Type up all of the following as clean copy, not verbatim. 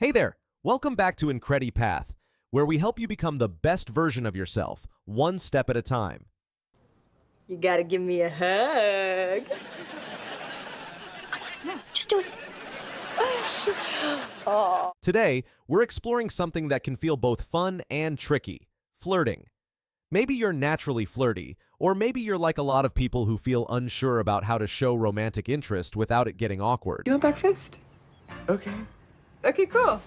Hey there! Welcome back to Incredi Path, where we help you become the best version of yourself, one step at a time. You gotta give me a hug. No, just do it. Oh. Today, we're exploring something that can feel both fun and tricky: flirting. Maybe you're naturally flirty, or maybe you're like a lot of people who feel unsure about how to show romantic interest without it getting awkward. You want breakfast? Okay. Okay, cool.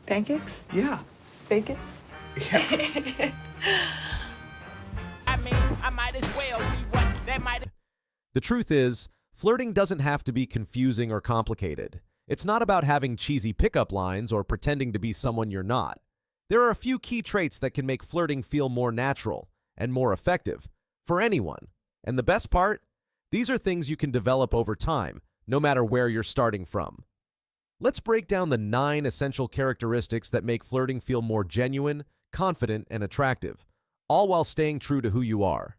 Pancakes? Yeah. Bacon? Yeah. I might as well see what that might. The truth is, flirting doesn't have to be confusing or complicated. It's not about having cheesy pickup lines or pretending to be someone you're not. There are a few key traits that can make flirting feel more natural and more effective for anyone. And the best part? These are things you can develop over time, no matter where you're starting from. Let's break down the 9 essential characteristics that make flirting feel more genuine, confident, and attractive, all while staying true to who you are.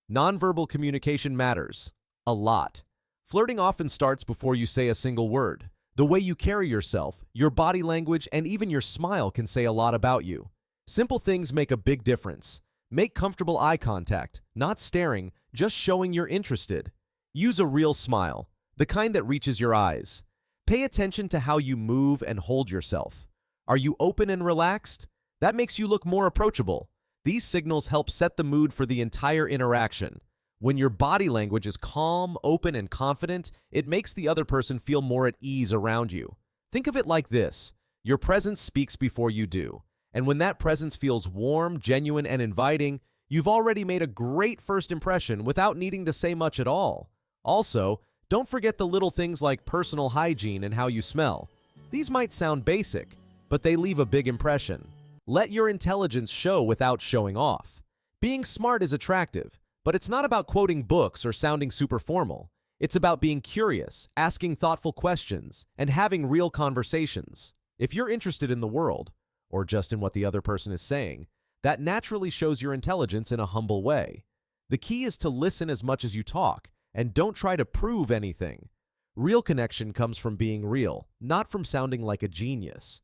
Nonverbal communication matters a lot. Flirting often starts before you say a single word. The way you carry yourself, your body language, and even your smile can say a lot about you. Simple things make a big difference. Make comfortable eye contact, not staring, just showing you're interested. Use a real smile, the kind that reaches your eyes. Pay attention to how you move and hold yourself. Are you open and relaxed? That makes you look more approachable. These signals help set the mood for the entire interaction. When your body language is calm, open, and confident, it makes the other person feel more at ease around you. Think of it like this: your presence speaks before you do. And when that presence feels warm, genuine, and inviting, you've already made a great first impression without needing to say much at all. Also, don't forget the little things like personal hygiene and how you smell. These might sound basic, but they leave a big impression. Let your intelligence show without showing off. Being smart is attractive, but it's not about quoting books or sounding super formal. It's about being curious, asking thoughtful questions, and having real conversations. If you're interested in the world, or just in what the other person is saying, that naturally shows your intelligence in a humble way. The key is to listen as much as you talk, and don't try to prove anything. Real connection comes from being real, not from sounding like a genius.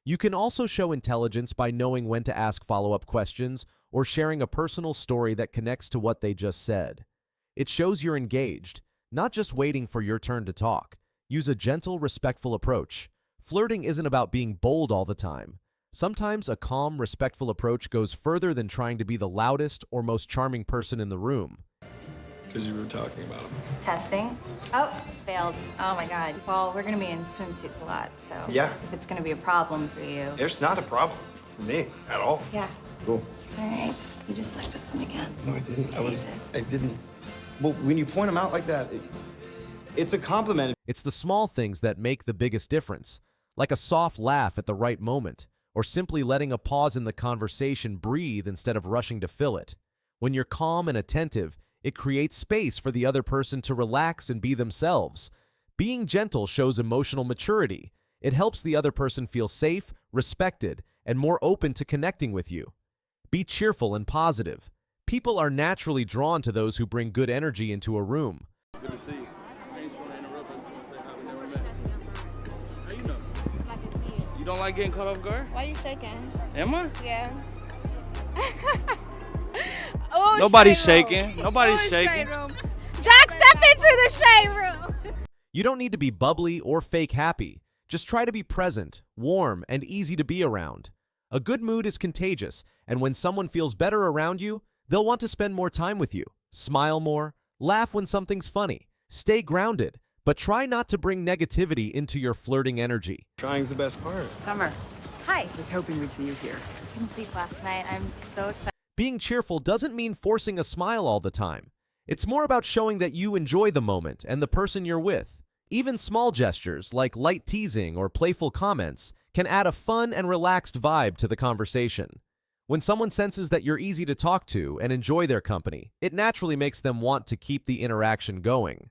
You can also show intelligence by knowing when to ask follow-up questions or sharing a personal story that connects to what they just said. It shows you're engaged, not just waiting for your turn to talk. Use a gentle, respectful approach. Flirting isn't about being bold all the time. Sometimes a calm, respectful approach goes further than trying to be the loudest or most charming person in the room. Because you were talking about him. Testing. Oh, failed. Oh my God. Well, we're gonna be in swimsuits a lot, so Yeah. if it's gonna be a problem for you. It's not a problem for me at all. Yeah. Cool. All right. You just looked at them again. No, I didn't. Yeah, you did. I didn't. Well, when you point them out like that, it's a compliment. It's the small things that make the biggest difference, like a soft laugh at the right moment, or simply letting a pause in the conversation breathe instead of rushing to fill it. When you're calm and attentive, it creates space for the other person to relax and be themselves. Being gentle shows emotional maturity. It helps the other person feel safe, respected, and more open to connecting with you. Be cheerful and positive. People are naturally drawn to those who bring good energy into a room. Good to see you. I ain't trying to interrupt. I just want to say how we never met. How you know? You don't like getting caught off guard? Why you shaking? Am I? Yeah. Oh, Nobody's shade room. shaking. Nobody's Oh, shaking. shade room. Jack, step into the shade room. You don't need to be bubbly or fake happy. Just try to be present, warm, and easy to be around. A good mood is contagious, and when someone feels better around you, they'll want to spend more time with you. Smile more, laugh when something's funny, stay grounded, but try not to bring negativity into your flirting energy. Trying's the best part. Summer. Hi. Was hoping we'd see you here. I couldn't sleep last night. I'm so excited. Being cheerful doesn't mean forcing a smile all the time. It's more about showing that you enjoy the moment and the person you're with. Even small gestures, like light teasing or playful comments, can add a fun and relaxed vibe to the conversation. When someone senses that you're easy to talk to and enjoy their company, it naturally makes them want to keep the interaction going.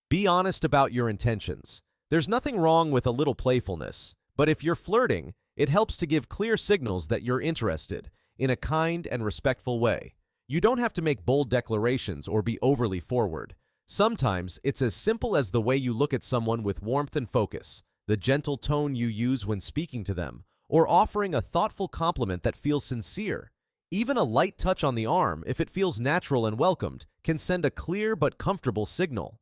Be honest about your intentions. There's nothing wrong with a little playfulness, but if you're flirting, it helps to give clear signals that you're interested, in a kind and respectful way. You don't have to make bold declarations or be overly forward. Sometimes it's as simple as the way you look at someone with warmth and focus. the gentle tone you use when speaking to them, or offering a thoughtful compliment that feels sincere. Even a light touch on the arm, if it feels natural and welcomed, can send a clear but comfortable signal.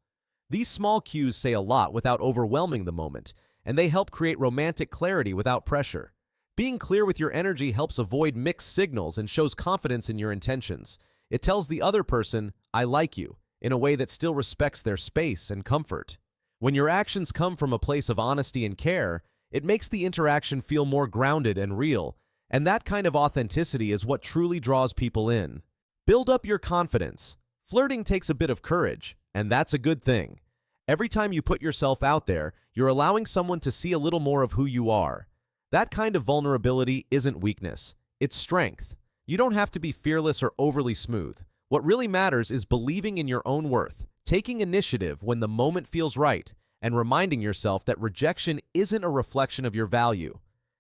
These small cues say a lot without overwhelming the moment, and they help create romantic clarity without pressure. Being clear with your energy helps avoid mixed signals and shows confidence in your intentions. It tells the other person, "I like you," in a way that still respects their space and comfort. When your actions come from a place of honesty and care, it makes the interaction feel more grounded and real, and that kind of authenticity is what truly draws people in. Build up your confidence. Flirting takes a bit of courage, and that's a good thing. Every time you put yourself out there, you're allowing someone to see a little more of who you are. That kind of vulnerability isn't weakness, it's strength. You don't have to be fearless or overly smooth. What really matters is believing in your own worth, taking initiative when the moment feels right, and reminding yourself that rejection isn't a reflection of your value.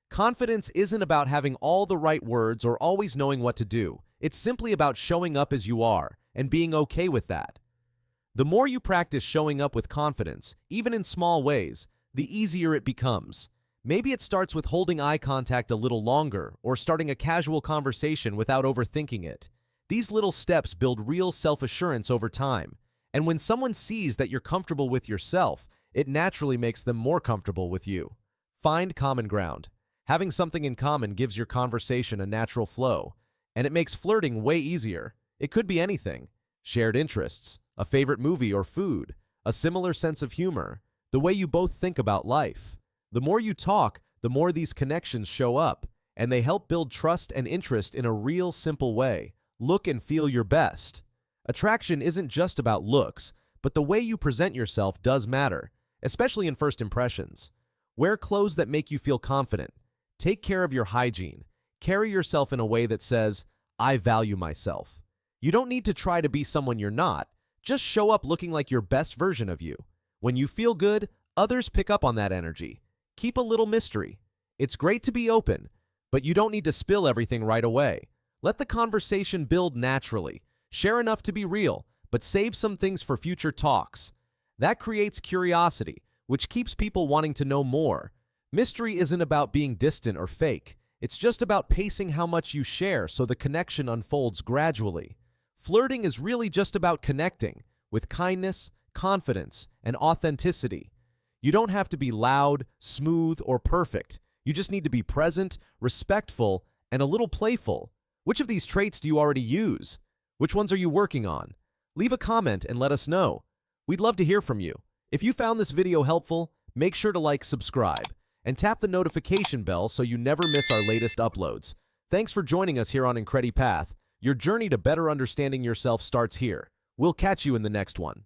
Confidence isn't about having all the right words or always knowing what to do. It's simply about showing up as you are and being okay with that. The more you practice showing up with confidence, even in small ways, the easier it becomes. Maybe it starts with holding eye contact a little longer or starting a casual conversation without overthinking it. These little steps build real self-assurance over time. And when someone sees that you're comfortable with yourself, it naturally makes them more comfortable with you. Find common ground. Having something in common gives your conversation a natural flow, and it makes flirting way easier. It could be anything: shared interests, a favorite movie or food, a similar sense of humor, the way you both think about life. The more you talk, the more these connections show up, and they help build trust and interest in a real simple way. Look and feel your best. Attraction isn't just about looks, but the way you present yourself does matter, especially in first impressions. Wear clothes that make you feel confident. Take care of your hygiene. Carry yourself in a way that says, "I value myself." You don't need to try to be someone you're not. Just show up looking like your best version of you. When you feel good, others pick up on that energy. Keep a little mystery. It's great to be open, but you don't need to spill everything right away. Let the conversation build naturally. Share enough to be real, but save some things for future talks. That creates curiosity, which keeps people wanting to know more. Mystery isn't about being distant or fake. It's just about pacing how much you share so the connection unfolds gradually. Flirting is really just about connecting with kindness, confidence, and authenticity. You don't have to be loud, smooth, or perfect. You just need to be present, respectful, and a little playful. Which of these traits do you already use? Which ones are you working on? Leave a comment and let us know. We'd love to hear from you. If you found this video helpful, make sure to like, subscribe, and tap the notification bell so you never miss our latest uploads. Thanks for joining us here on IncrediPath. Your journey to better understanding yourself starts here. We'll catch you in the next one.